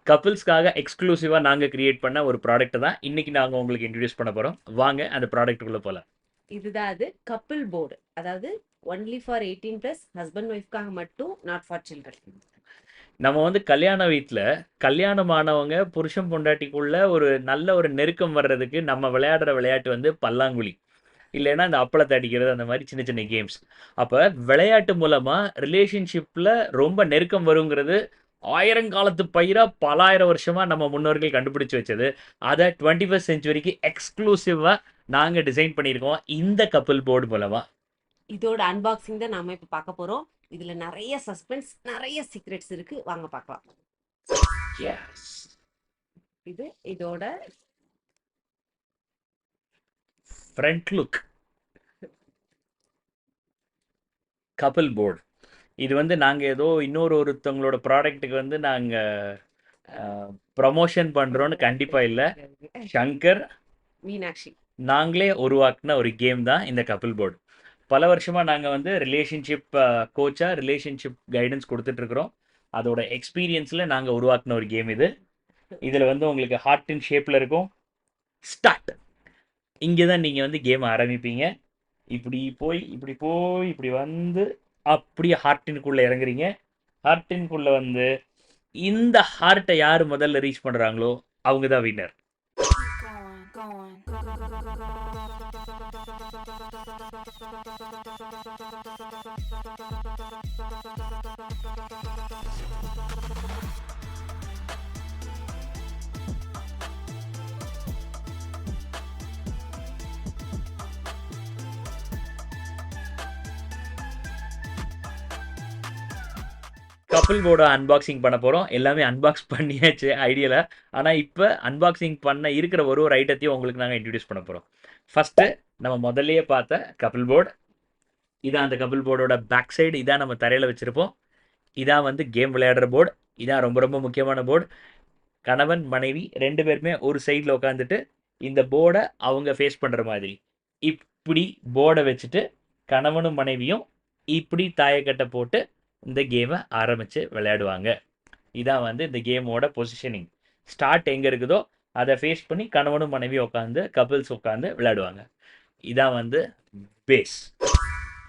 கப்பிள்ஸ்க்காக எக்ஸ்க்ளூசிவா நாங்க கிரியேட் பண்ண ஒரு ப்ராடக்ட் தான் இன்னைக்கு நாங்க உங்களுக்கு இன்ட்ரோடியூஸ் பண்ண போறோம். வாங்க அந்த ப்ராடக்ட்டுக்குள்ள போலாம். இதுதான் அது கப்பிள் போர்டு. அதாவது ஒன்லி ஃபார் 18+ ஹஸ்பண்ட் ஒய்ஃப்காக மட்டும், நாட் ஃபார் சில்ட்ரன். நம்ம வந்து கல்யாண வீட்ல கல்யாணமானவங்க புருஷன் பொண்டாட்டிக்குள்ள ஒரு நல்ல ஒரு நெருக்கம் வர்றதுக்கு நம்ம விளையாடுற விளையாட்டு வந்து பல்லாங்குழி. இல்லைன்னா இந்த அப்பளத்தை அடிக்கிறது அந்த மாதிரி சின்ன சின்ன கேம்ஸ். அப்ப விளையாட்டு மூலமா ரிலேஷன்ஷிப்ல ரொம்ப நெருக்கம் வருங்கிறது ஆயிரங்காலத்து பயிரா பலாயிரம் வருஷமா நம்ம முன்னோர்கள் கண்டுபிடிச்சு வச்சது. அதை 21st செஞ்சுரிக்கு எக்ஸ்க்ளூசிவா நாங்க டிசைன் பண்ணியிருக்கோம் இந்த கப்பல் போர்டு மூலமா. இதோட அன்பாக்சிங் தான் நாம இப்ப பார்க்க போறோம். இதுல நிறைய சஸ்பென்ஸ், நிறைய சீக்ரெட்ஸ் இருக்கு. வாங்க பார்க்கலாம். Yes. இது இதோட ஃப்ரண்ட் லுக் கப்பல் போர்டு. இது வந்து நாங்க ஏதோ ஒருத்தவங்களோட ப்ராடக்ட்டுக்கு வந்து நாங்க ப்ரமோஷன் பண்றோம்னு கண்டிப்பா இல்ல. சங்கர் மீனாட்சி நாங்களே உருவாக்குன ஒரு கேம் தான் இந்த கப்பிள் போர்டு. பல வருஷமா நாங்க வந்து ரிலேஷன்ஷிப் கோச்சா ரிலேஷன்ஷிப் கைடன்ஸ் கொடுத்துட்டு இருக்கிறோம். அதோட எக்ஸ்பீரியன்ஸ்ல நாங்க உருவாக்குன ஒரு கேம் இது. இதுல வந்து உங்களுக்கு ஹார்ட்டின் ஷேப்ல இருக்கும். ஸ்டார்ட். இங்கே தான் நீங்க வந்து கேம் ஆரம்பிப்பீங்க. இப்படி போய் இப்படி போய் இப்படி வந்து அப்படியே ஹார்ட்டினுக்குள்ள இறங்குறீங்க. ஹார்ட்டினுக்குள்ள வந்து இந்த ஹார்ட்டை யார் முதல்ல ரீச் பண்றாங்களோ அவங்க தான் வின்னர். கப்பிள் போர்டை அன்பாக்சிங் பண்ண போகிறோம். எல்லாமே அன்பாக்ஸ் பண்ணியாச்சு ஐடியாவில். ஆனால் இப்போ அன்பாக்சிங் பண்ண இருக்கிற ஒரு ஐட்டத்தையும் உங்களுக்கு நாங்கள் இன்ட்ரடியூஸ் பண்ண போகிறோம். ஃபஸ்ட்டு நம்ம முதல்லையே பார்த்த கப்பிள் போர்டு. இதான் அந்த கப்பிள் போர்டோட பேக் சைடு. இதான் நம்ம தரையில் வச்சுருப்போம். இதான் வந்து கேம் விளையாடுற போர்டு. இதான் ரொம்ப ரொம்ப முக்கியமான போர்டு. கணவன் மனைவி 2 பேருமே ஒரு சைடில் உட்காந்துட்டு இந்த போர்டை அவங்க ஃபேஸ் பண்ணுற மாதிரி இப்படி போர்டை வச்சுட்டு கணவனும் மனைவியும் இப்படி தாயக்கட்டை போட்டு இந்த கேமை ஆரம்பித்து விளையாடுவாங்க. இதான் வந்து இந்த கேமோட பொசிஷனிங். ஸ்டார்ட் எங்கே இருக்குதோ அதை ஃபேஸ் பண்ணி கணவனும் மனைவி உட்காந்து கப்பிள்ஸ் உட்காந்து விளையாடுவாங்க. இதான் வந்து பேஸ்.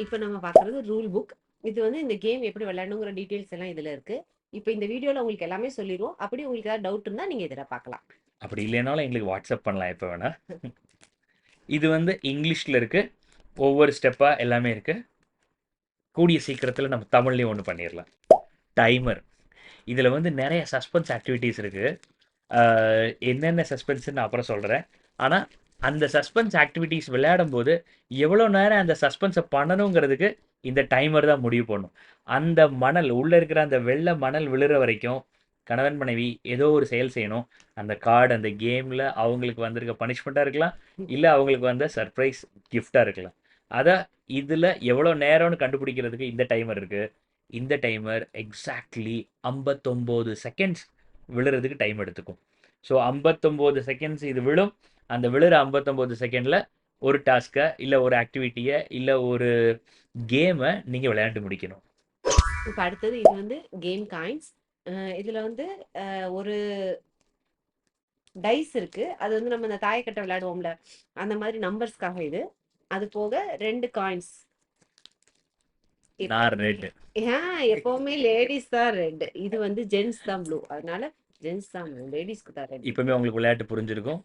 இப்போ நம்ம பார்க்கறது ரூல் புக். இது வந்து இந்த கேம் எப்படி விளையாடணுங்கிற டீட்டெயில்ஸ் எல்லாம் இதுல இருக்கு. இப்போ இந்த வீடியோல உங்களுக்கு எல்லாமே சொல்லிடுவோம். அப்படி உங்களுக்கு ஏதாவது டவுட் இருந்தா நீங்க இதில் பார்க்கலாம். அப்படி இல்லைனாலும் எங்களுக்கு வாட்ஸ்அப் பண்ணலாம் எப்போ வேணா. இது வந்து இங்கிலீஷில் இருக்குது. ஒவ்வொரு ஸ்டெப்பாக எல்லாமே இருக்குது. கூடிய சீக்கிரத்தில் நம்ம தமிழ்லேயும் ஒன்று பண்ணிடலாம். டைமர். இதில் வந்து நிறைய சஸ்பென்ஸ் ஆக்டிவிட்டீஸ் இருக்குது. என்னென்ன சஸ்பென்ஸ்ன்னு நான் அப்புறம் சொல்கிறேன். ஆனால் அந்த சஸ்பென்ஸ் ஆக்டிவிட்டீஸ் விளையாடும் போது எவ்வளோ நேரம் அந்த சஸ்பென்ஸை பண்ணணுங்கிறதுக்கு இந்த டைமர் தான் முடிவு பண்ணும். அந்த மணல் உள்ளே இருக்கிற அந்த வெள்ளை மணல் விழுற வரைக்கும் கணவன் மனைவி ஏதோ ஒரு செயல் செய்யணும். அந்த கார்டு அந்த கேமில் அவங்களுக்கு வந்திருக்க பனிஷ்மெண்ட்டாக இருக்கலாம், இல்லை அவங்களுக்கு வந்த சர்ப்ரைஸ் கிஃப்டாக இருக்கலாம். அதை இதில் எவ்வளோ நேரம்னு கண்டுபிடிக்கிறதுக்கு இந்த டைமர் இருக்குது. இந்த டைமர் எக்ஸாக்ட்லி 59 செகண்ட்ஸ் விழுறதுக்கு டைம் எடுத்துக்கும். ஸோ 59 செகண்ட்ஸ் இது விழும். அந்த விழுற 59 செகண்டில் ஒரு டாஸ்க்கை இல்லை ஒரு ஆக்டிவிட்டியை இல்லை ஒரு கேமை நீங்கள் விளையாண்டு முடிக்கணும். இப்போ அடுத்தது இது வந்து கேம் காயின்ஸ். இதுல வந்து ஒரு டைஸ் இருக்கு. அது வந்து நம்ம இந்த தாயக்கட்டை விளையாடுவோம்ல, அந்த மாதிரி நம்பர்ஸ்க்காக இது. அது போக 2 காயின்ஸ். நான் ரெட். எப்பவுமே லேடிஸ் தான் ரெட். இது வந்து ஜென்ஸ் தான் ப்ளூ. அதனால ஜென்ஸ் தான் ப்ளூ, லேடிஸ்க்கு தான் ரெட். இப்பவுமே உங்களுக்கு விளையாட்டு புரிஞ்சிருக்கும்.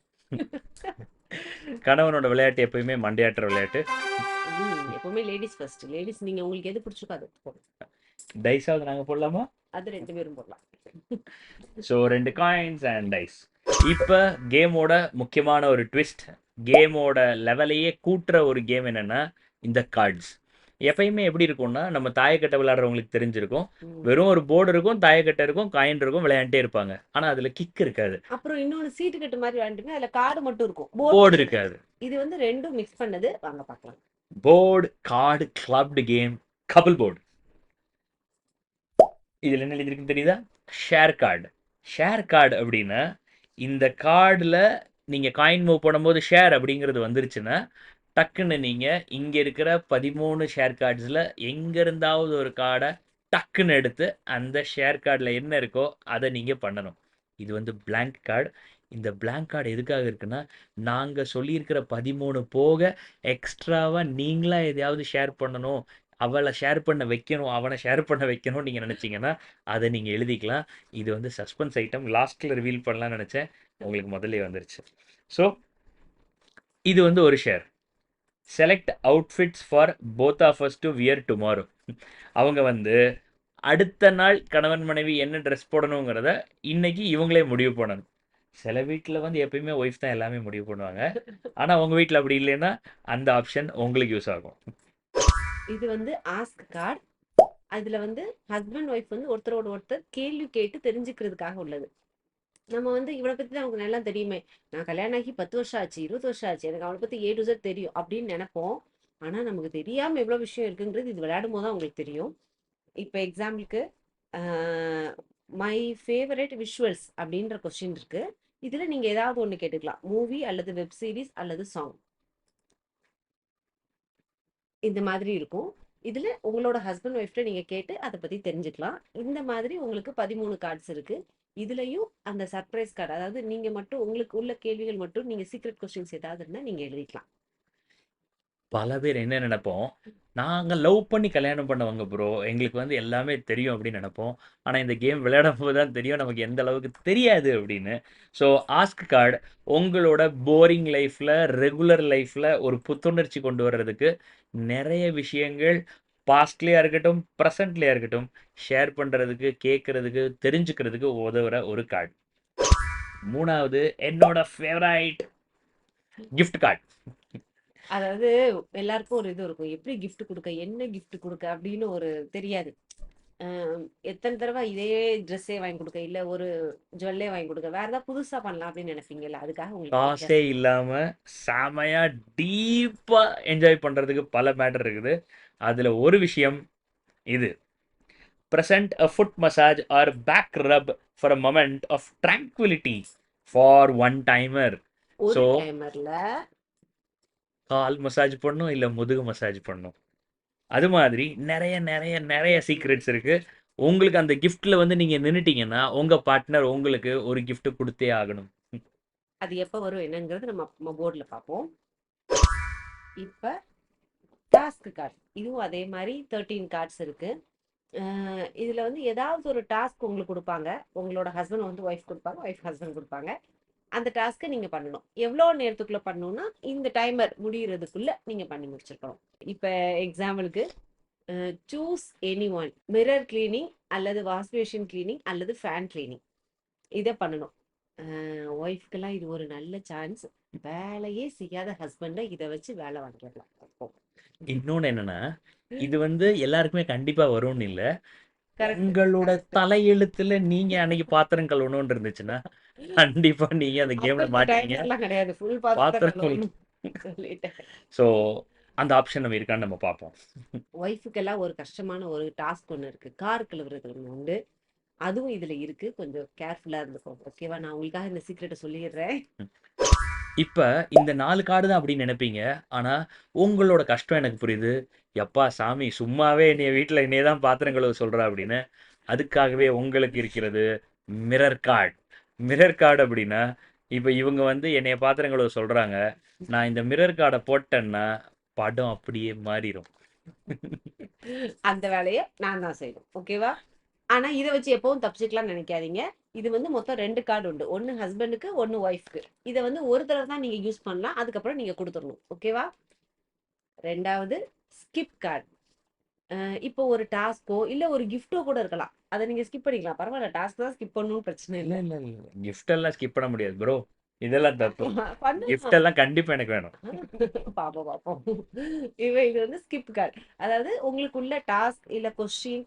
கணவனோட விளையாட்டு எப்பயுமே மண்டையாட்டுற விளையாட்டு. எப்பவுமே லேடிஸ் ஃபர்ஸ்ட். லேடிஸ் நீங்க உங்களுக்கு எது பிடிச்சிருக்கோ அது போடுங்க. டைஸாவது நாங்கள் போடலாமா? அது 2 பேரும் போடலாம். So 2 coins and dice. இப்போ கேமோட முக்கியமான ஒரு ட்விஸ்ட். கேமோட லெவலையே கூட்டுற ஒரு கேம் என்னன்னா இந்த கார்ட்ஸ். எப்பயுமே எப்படி இருக்கும்னா நம்ம தாயக்கட்டை விளையாடுறவங்களுக்கு தெரிஞ்சிருக்கும். வெறும் ஒரு போர்டு இருக்கும், தாயக்கட்டை இருக்கும், காயின் இருக்கும், விளையாண்டே இருப்பாங்க. ஆனா அதுல கிக் இருக்காது. அப்புறம் இன்னொரு சீட்டு கட்டு மாதிரி விளையாண்டுங்க, அதுல கார்டு மட்டும் இருக்கும், போர்டு இருக்காது. இது வந்து ரெண்டும் மிக்ஸ் பண்ணது. வாங்க பார்க்கலாம். Board card clubbed game கபிள் board. இதில் என்ன எழுதிருக்குன்னு தெரியுதா? Share card. ஷேர் கார்டு அப்படின்னா இந்த கார்டில் நீங்கள் காயின் மூவ் பண்ணும்போது ஷேர் அப்படிங்கிறது வந்துருச்சுன்னா டக்குன்னு நீங்கள் இங்கே இருக்கிற 13 ஷேர் கார்ட்ஸில் எங்கேருந்தாவது ஒரு கார்டை டக்குன்னு எடுத்து அந்த ஷேர் கார்டில் என்ன இருக்கோ அதை நீங்கள் பண்ணணும். இது வந்து blank கார்டு. இந்த blank கார்டு எதுக்காக இருக்குன்னா, நாங்க சொல்லியிருக்கிற 13 போக எக்ஸ்ட்ராவா நீங்களா எதையாவது ஷேர் பண்ணணும், அவள ஷேர் பண்ண வைக்கணும், அவன ஷேர் பண்ண வைக்கணும்னு நீங்க நெனச்சீங்கன்னா, அத நீங்க எழுதிக்கலாம். இது வந்து சஸ்பென்ஸ் ஐட்டம். லாஸ்ட்ல ரிவீல் பண்ணலாம்னு நெனச்சேன். உங்களுக்கு முதல்லயே வந்துருச்சு. ஸோ இது வந்து ஒரு share. Select outfits for both of us to wear tomorrow. அவங்க வந்து அடுத்த நாள் கணவன் மனைவி என்ன ட்ரெஸ் போடணுங்கிறத இன்னைக்கு இவங்களே முடிவு பண்ணணும். சில வீட்டில் வந்து எப்பயுமே ஒய்ஃப் தான் எல்லாமே முடிவு பண்ணுவாங்க. ஆனால் உங்கள் வீட்டில் அப்படி இல்லைன்னா அந்த ஆப்ஷன் உங்களுக்கு யூஸ் ஆகும். இது வந்து ஆஸ்க் கார்டு. அதுல வந்து ஹஸ்பண்ட் ஒய்ஃப் வந்து ஒருத்தரோட ஒருத்தர் கேள்வி கேட்டு தெரிஞ்சுக்கிறதுக்காக உள்ளது. நம்ம வந்து இவளை பத்தி தான் நமக்கு நல்லா தெரியுமே, நான் கல்யாணம் ஆகி 10 வருஷம் ஆச்சு, 20 வருஷம் ஆச்சு, எனக்கு அவளை பத்தி A to Z தெரியும் அப்படின்னு நினைப்போம். ஆனா நமக்கு தெரியாம எவ்வளவு விஷயம் இருக்குங்கிறது இது விளையாடும் போது தான் உங்களுக்கு தெரியும். இப்ப எக்ஸாம்பிளுக்கு மை ஃபேவரட் விஷுவல்ஸ் அப்படின்ற கொஸ்டின் இருக்கு. இதுல நீங்க ஏதாவது ஒண்ணு கேட்டுக்கலாம். மூவி அல்லது வெப் சீரிஸ் அல்லது சாங், இந்த மாதிரி இருக்கும். இதுல உங்களோட ஹஸ்பண்ட் ஒய்ஃப்ட்ட நீங்க கேட்டு அதை பத்தி தெரிஞ்சுக்கலாம். இந்த மாதிரி உங்களுக்கு 13 கார்ட்ஸ் இருக்கு. இதுலயும் அந்த சர்ப்ரைஸ் கார்டு, அதாவது நீங்க மட்டும் உங்களுக்கு உள்ள கேள்விகள் மட்டும் நீங்க சீக்ரெட் கொஸ்டின்ஸ் ஏதாவது இருந்தா நீங்க எழுதிக்கலாம். பல பேர் என்ன நினைப்போம், நாங்கள் லவ் பண்ணி கல்யாணம் பண்ணவங்க ப்ரோ, எங்களுக்கு வந்து எல்லாமே தெரியும் அப்படின்னு நினைப்போம். ஆனால் இந்த கேம் விளையாடும் போது தான் தெரியும் நமக்கு எந்த அளவுக்கு தெரியாது அப்படின்னு. ஸோ ஆஸ்க் கார்டு உங்களோட போரிங் லைஃப்பில், ரெகுலர் லைஃப்பில் ஒரு புத்துணர்ச்சி கொண்டு வர்றதுக்கு நிறைய விஷயங்கள் பாஸ்ட்லேயா இருக்கட்டும், ப்ரெசண்ட்லேயா இருக்கட்டும், ஷேர் பண்ணுறதுக்கு, கேட்குறதுக்கு, தெரிஞ்சுக்கிறதுக்கு உதவுற ஒரு கார்டு. மூணாவது என்னோட ஃபேவரைட் கிஃப்ட் கார்டு. அதாவது எல்லாருக்கும் ஒரு இது இருக்கும், எப்படி gift கொடுக்க, என்ன gift கொடுக்க அப்படின்னு ஒரு தெரியாது. எத்தனை தடவை இதே ட்ரெஸ்ஸே வாங்கி கொடுக்க, இல்ல ஒரு ஜுவல்லே வாங்கி கொடுக்க, வேற ஏதாவது புதுசா பண்ணலாம் அப்படின்னு நினைப்பீங்கல்ல, அதுக்காக உங்களுக்கு இந்த காசே gift. இல்லாம செமையா டீப்பா என்ஜாய் பண்றதுக்கு பல மேட்டர் இருக்குது. அதுல ஒரு விஷயம் இது. present a foot massage or back rub for a moment of tranquility for one timer. ஒரு ஸோ டைமர்ல கால் மசாஜ் பண்ணும், இல்ல முதுகு மசாஜ் பண்ணும். அது மாதிரி நிறைய நிறைய நிறைய சீக்ரெட்ஸ் இருக்கு. உங்களுக்கு அந்த கிஃப்ட்ல வந்து நீங்க நின்னுட்டீங்கன்னா உங்க பார்ட்னர் உங்களுக்கு ஒரு gift கொடுத்தே ஆகணும். அது எப்ப வரும் என்னங்கிறது நம்ம போர்டில் பார்ப்போம். இப்ப டாஸ்க் கார்டு, இதுவும் அதே மாதிரி 13 கார்ட்ஸ் இருக்கு. இதுல வந்து ஏதாவது ஒரு டாஸ்க் உங்களுக்கு கொடுப்பாங்க. உங்களோட ஹஸ்பண்ட் வந்து ஒய்ஃப் கொடுப்பாங்க, ஒய்ஃப் ஹஸ்பண்ட் கொடுப்பாங்க. அந்த டாஸ்க்கை நீங்க பண்ணணும். எவ்வளோ நேரத்துக்குள்ள பண்ணணும்னா இந்த டைமர் முடியறதுக்குள்ள நீங்க பண்ணி முடிச்சிருக்கணும். இப்ப எக்ஸாம்பிளுக்கு choose any one, mirror cleaning அல்லது வாஷ் பேஷன் கிளீனிங் அல்லது ஃபேன் கிளீனிங், இதை பண்ணணும். ஒய்ஃப்க்கெல்லாம் இது ஒரு நல்ல சான்ஸ். வேலையே செய்யாத ஹஸ்பண்டை இதை வச்சு வேலை வாங்கிடலாம். அப்போ இன்னொன்னு என்னன்னா, இது வந்து எல்லாருக்குமே கண்டிப்பா வரும்னு இல்ல. கரெக்ட். உங்களோட தலையெழுத்துல நீங்க அன்னைக்கு பாத்திரம் கழுவணும்னு இருந்துச்சுன்னா, கண்டிப்பா நீங்க அந்த அப்ப கேம்ல இந்த மாட்டீங்க. டைமர்லாம் கிடையாது, ஃபுல் பாத்திரம் பாத்திரம் கழுவணும் சொல்லிட்டேன். ஸோ அந்த ஆப்ஷன் நம்ம இருக்கான்னு நம்ம பார்ப்போம். ஒய்ஃபுக்கெல்லாம் ஒரு கஷ்டமான ஒரு டாஸ்க் ஒன்று இருக்கு, கார் கழுவுறது ஒன்று உண்டு. அதுவும் இதுல இருக்கு, கொஞ்சம் கேர்ஃபுல்லா இருந்துக்கோங்க. ஓகேவா? நான் உங்களுக்காக இந்த சீக்ரெட்டை சொல்லிடுறேன். இப்ப இந்த 4 கார்டு தான் அப்படின்னு நினைப்பீங்க. ஆனா உங்களோட கஷ்டம் எனக்கு புரியுது. எப்பா சாமி சும்மாவே என்னைய வீட்ல என்னைய தான் பாத்திரம் கழுவ சொல்றா அப்படின்னு. அதுக்காகவே உங்களுக்கு இருக்கிறது மிரர் கார்டு. மிரர் கார்டு அப்படின்னா, இப்ப இவங்க வந்து என்னைய பாத்திரம் கழுவ சொல்றாங்க. நான் இந்த மிரர் கார்டை போட்டேன்னா படம் அப்படியே மாறிடும். அந்த வேலையை நான் தான் செய்யணும். ஓகேவா? ஆனா இதை வச்சு எப்பவும் தப்பிச்சுக்கலாம் நினைக்காதீங்க. இது வந்து மொத்தம் 2 கார்டு உண்டு, ஒன்னு ஹஸ்பண்டுக்கு, ஒன்னு ஒய்ஃப்க்கு. இதை வந்து ஒரு தடவை தான் நீங்க யூஸ் பண்ணலாம், அதுக்கப்புறம் நீங்க கொடுத்துடணும். ஓகேவா? ரெண்டாவது ஸ்கிப் கார்டு. இப்போ ஒரு டாஸ்கோ இல்ல ஒரு கிஃப்டோ கூட இருக்கலாம், அதை நீங்க ஸ்கிப் பண்ணிக்கலாம். பரவாயில்ல, டாஸ்க் தான் ஸ்கிப் பண்ணணும்னு பிரச்சனை இல்ல இல்லை. இல்ல இல்ல கிஃப்ட் எல்லாம் ஸ்கிப் பண்ண முடியாது ப்ரோ. இதெல்லாம் தப்பு. கிஃப்ட் பண்ணலாம். எல்லாம் கண்டிப்பா எனக்கு வேணும். பாப்போம் பாப்போம். இது வந்து ஸ்கிப் கார்டு. அதாவது உங்களுக்குள்ள டாஸ்க் இல்ல கொஸ்டின்,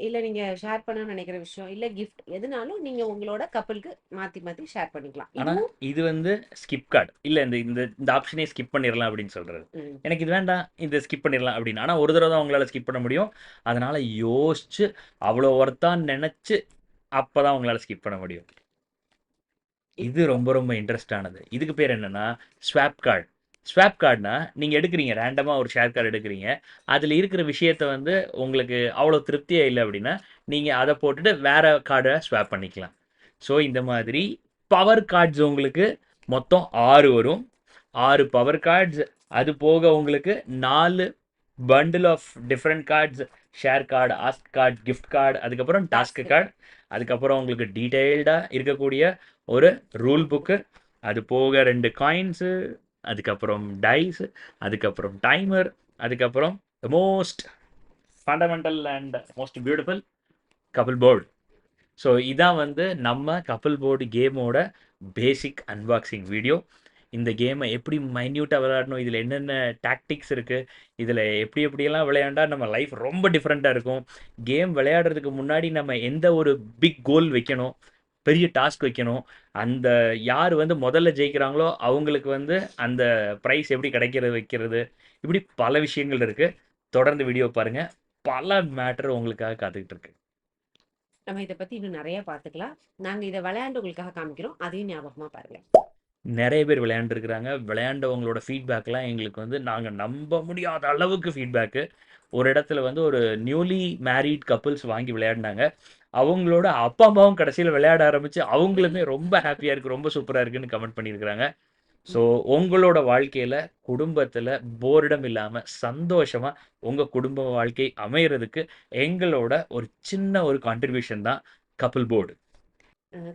இல்ல நீங்க ஷேர் பண்ணணும்னு நினைக்கிற விஷயம் இல்ல கிஃப்ட், எதுனாலும் நீங்க உங்களோட கப்பலுக்கு மாத்தி மாத்தி ஷேர் பண்ணிக்கலாம். ஆனா இதுவும் இது வந்து ஸ்கிப் கார்டு இல்ல. இந்த இந்த இந்த ஆப்ஷனே ஸ்கிப் பண்ணிடலாம் அப்படின்னு சொல்றது. ம், எனக்கு இது வேண்டாம், இதை ஸ்கிப் பண்ணிடலாம் அப்படின்னு. ஆனா ஒரு தடவை தான் உங்களால ஸ்கிப் பண்ண முடியும். அதனால யோசிச்சு அவ்வளோ ஒர்த்தான்னு நினைச்சு அப்பதான் உங்களால ஸ்கிப் பண்ண முடியும். இது இப்போ ரொம்ப ரொம்ப இன்ட்ரெஸ்டானது. இதுக்கு பேர் என்னன்னா ஸ்வாப் கார்டு. ஸ்வாப் கார்டுனா நீங்க எடுக்கிறீங்க, ரேண்டமா ஒரு ஷேர் கார்டு எடுக்கிறீங்க. அதுல இருக்கிற விஷயத்த வந்து உங்களுக்கு அவ்வளோ திருப்தியா இல்லை அப்படின்னா நீங்க அதை போட்டுட்டு வேற கார்டை ஸ்வாப் பண்ணிக்கலாம். ஸோ இந்த மாதிரி பவர் கார்ட்ஸ் உங்களுக்கு மொத்தம் 6 வரும். 6 பவர் கார்ட்ஸ். அது போக உங்களுக்கு 4 bundle of different cards. Share card, ask card, gift card, அதுக்கப்புறம் டாஸ்க் டாஸ்க் கார்டு. அதுக்கப்புறம் உங்களுக்கு டீட்டெயில்டாக இருக்கக்கூடிய ஒரு ரூல் புக்கு. அது போக 2 காயின்ஸு, அதுக்கப்புறம் டைஸ், அதுக்கப்புறம் டைமர், அதுக்கப்புறம் most fundamental and most beautiful கபிள் board. So இதான் வந்து நம்ம கப்பிள் போர்டு கேமோட பேசிக் அன்பாக்சிங் வீடியோ. இந்த கேமை எப்படி மைன்யூட்டாக விளையாடணும், இதில் என்னென்ன டாக்டிக்ஸ் இருக்குது, இதில் எப்படி எப்படியெல்லாம் விளையாண்டா நம்ம லைஃப் ரொம்ப டிஃப்ரெண்ட்டாக இருக்கும், கேம் விளையாடுறதுக்கு முன்னாடி நம்ம எந்த ஒரு பிக் கோல் வைக்கணும், பெரிய டாஸ்க் வைக்கணும், அந்த யார் வந்து முதல்ல ஜெயிக்கிறாங்களோ அவங்களுக்கு வந்து அந்த ப்ரைஸ் எப்படி கிடைக்கிறது வைக்கிறது, இப்படி பல விஷயங்கள் இருக்குது. தொடர்ந்து வீடியோ பாருங்கள். பல மேட்டர் உங்களுக்காக காத்துக்கிட்டு இருக்கு. நம்ம இதை பத்தி இன்னும் நிறைய பார்த்துக்கலாம். நாங்க இதை விளையாண்டு உங்களுக்காக காமிக்கிறோம். அதையும் ஞாபகமா பாருங்க. நிறைய பேர் விளையாண்டுருக்குறாங்க. விளையாண்டவங்களோட ஃபீட்பேக்லாம் எங்களுக்கு வந்து நாங்கள் நம்ப முடியாத அளவுக்கு ஃபீட்பேக்கு. ஒரு இடத்துல வந்து ஒரு நியூலி மேரீட் கப்புள்ஸ் வாங்கி விளையாடினாங்க. அவங்களோட அப்பா அம்மாவும் கடைசியில் விளையாட ஆரம்பித்து அவங்களுமே ரொம்ப ஹாப்பியாக இருக்குது, ரொம்ப சூப்பராக இருக்குன்னு கமெண்ட் பண்ணியிருக்கிறாங்க. ஸோ உங்களோட வாழ்க்கையில் குடும்பத்தில் போரிடம் இல்லாமல் சந்தோஷமாக உங்கள் குடும்ப வாழ்க்கை அமையிறதுக்கு எங்களோட ஒரு சின்ன ஒரு கான்ட்ரிபியூஷன் தான் கப்பிள் போர்டு.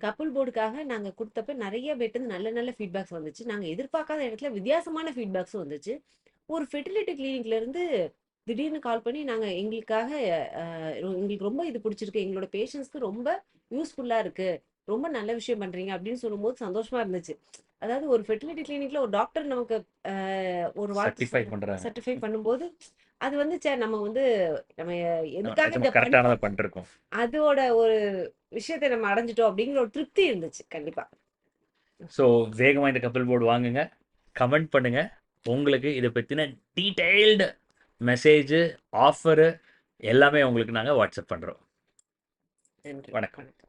கப்புள் போர்டுக்காக நாங்க கொடுத்தப்ப நிறைய பேட்டு நல்ல நல்ல ஃபீட்பேக்ஸ் வந்துச்சு. நாங்க எதிர்பார்க்காத இடத்துல வித்தியாசமான ஃபீட்பேக்ஸும் வந்துச்சு. ஒரு ஃபெர்டிலிட்டி கிளினிக்ல இருந்து திடீர்னு கால் பண்ணி நாங்க எங்களுக்காக எங்களுக்கு ரொம்ப இது பிடிச்சிருக்கு, எங்களோட பேஷண்ட்ஸ்க்கு ரொம்ப யூஸ்ஃபுல்லா இருக்கு, ரொம்ப நல்ல விஷயம் பண்றீங்க அப்படின்னு சொல்லும்போது சந்தோஷமா இருந்துச்சு. அதாவது ஒரு ஃபெர்டிலிட்டி கிளினிக்ல ஒரு டாக்டர் நமக்கு ஒரு வார்த்தை சர்டிஃபை பண்ணுறாங்க. சர்டிஃபை பண்ணும்போது அது வந்து நம்ம வந்து நம்ம எதுக்காக இதை கரெக்டானதை பண்ணிருக்கோம், அதோட ஒரு விஷயத்தை நம்ம அடைஞ்சிட்டோம் அப்படிங்கிற ஒரு திருப்தி இருந்துச்சு கண்டிப்பா. ஸோ வேகமாக இந்த கப்பல் போர்டு வாங்குங்க, கமெண்ட் பண்ணுங்க. உங்களுக்கு இதை பற்றின டீட்டெயில்டு மெசேஜு, ஆஃபரு எல்லாமே உங்களுக்கு நாங்கள் வாட்ஸ்அப் பண்ணுறோம். நன்றி. வணக்கம். வணக்கம்.